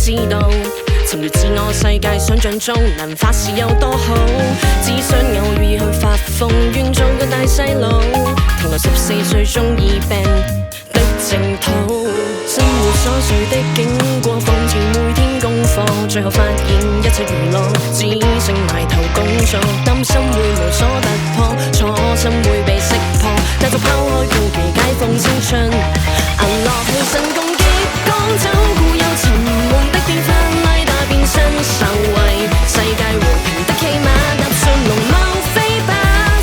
知道，尋住自我世界，想像中能發事有多好。只想偶爾去發瘋，願做個大細佬，停留14歲中二病的淨土。生活瑣碎的經過，放置每天功課，最後發現一切娛樂，只剩埋頭工作。擔心會無所突破，初心會被識破，但就拋開顧忌，解放青春。銀落氣神攻擊，趕走固有沉悶的變化，拉打變身受惠，世界和平的騎馬，踏上龍貓飛吧，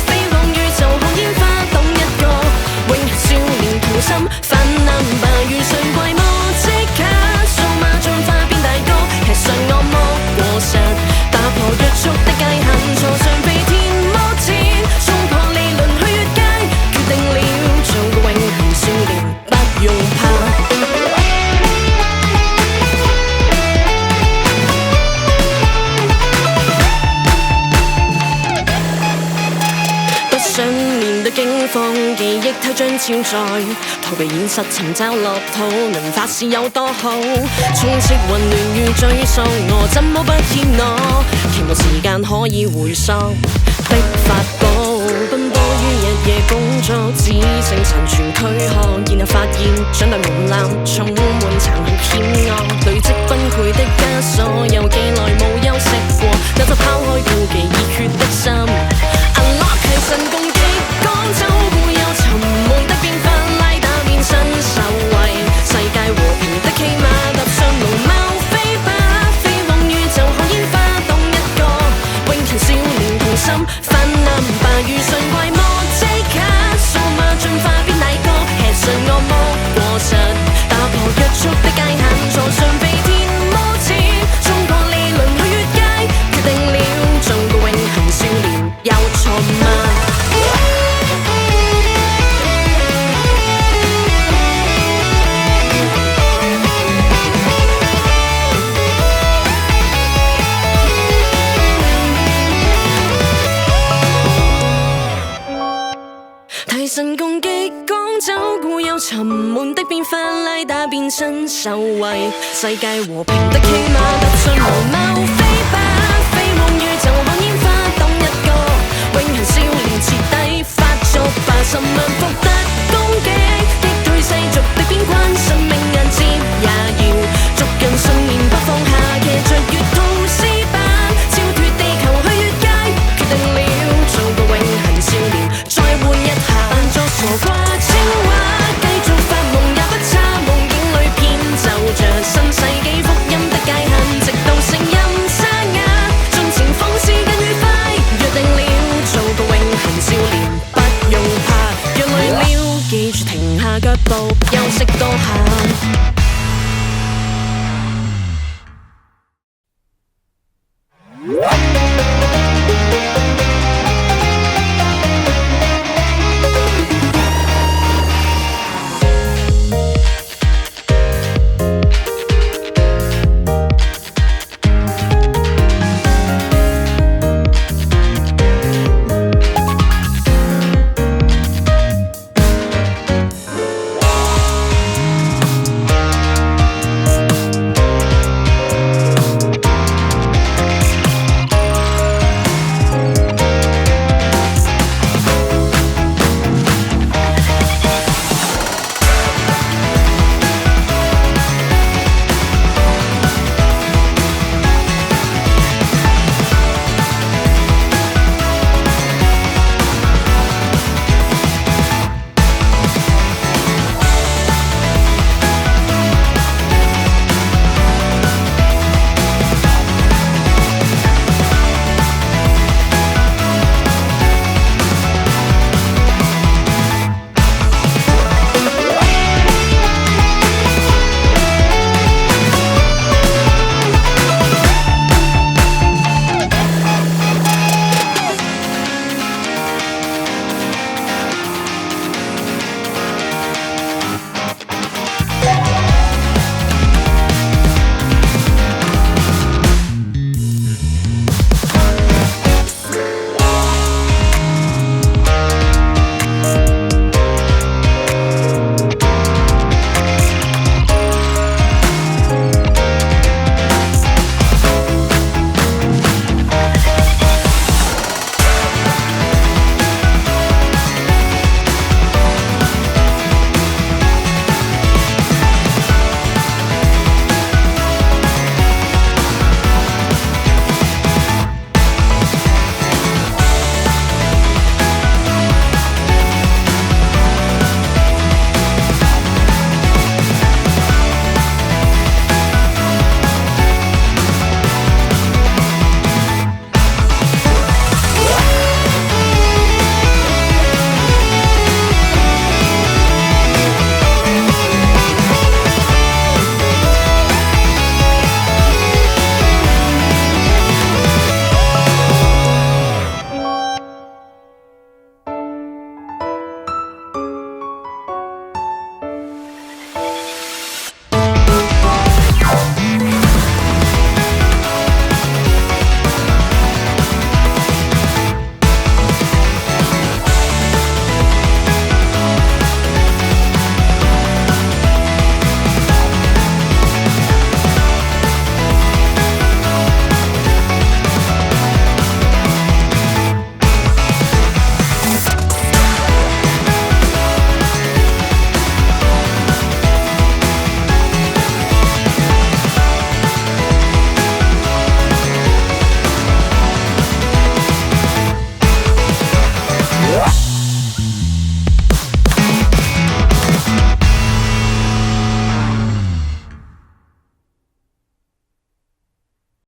飛往宇宙看煙花，懂一個永恆少年童心，泛濫吧遇上怪魔，即刻數碼進化變大哥，吃上惡魔果實，打破約束的界限，坐上飛天魔氈，衝破理論去越界，決定了做個永恆少年，不用怕。想面對驚慌，記憶偷張超載，逃避現實尋找樂土，能發事有多好？充斥混亂與追溯，我怎麼不欠我？期望時間可以回溯的法寶，奔波於日夜工作，只剩殘存軀殼，然後發現長大門檻充滿殘酷險惡，累積崩潰的枷鎖，有幾耐冇休息過？那就拋開顧忌熱血的心。Unlock 係神攻擊，趕走固有沉悶的變化，拉打變身受惠，世界和平的騎馬，踏上龍貓飛吧，飛往宇宙看煙花，懂一個永恆少年童心，泛濫吧遇上怪魔，即刻數碼進化變大哥，吃上惡魔果實，打破約束的界限，坐上飛天魔氈，衝破理論去越界，決定了做個永恆少年，有錯嗎？提神攻擊，趕走固有沉悶的變化，拉打變身受惠，世界和平的騎馬，踏上龍貓飛吧，飛往宇宙看煙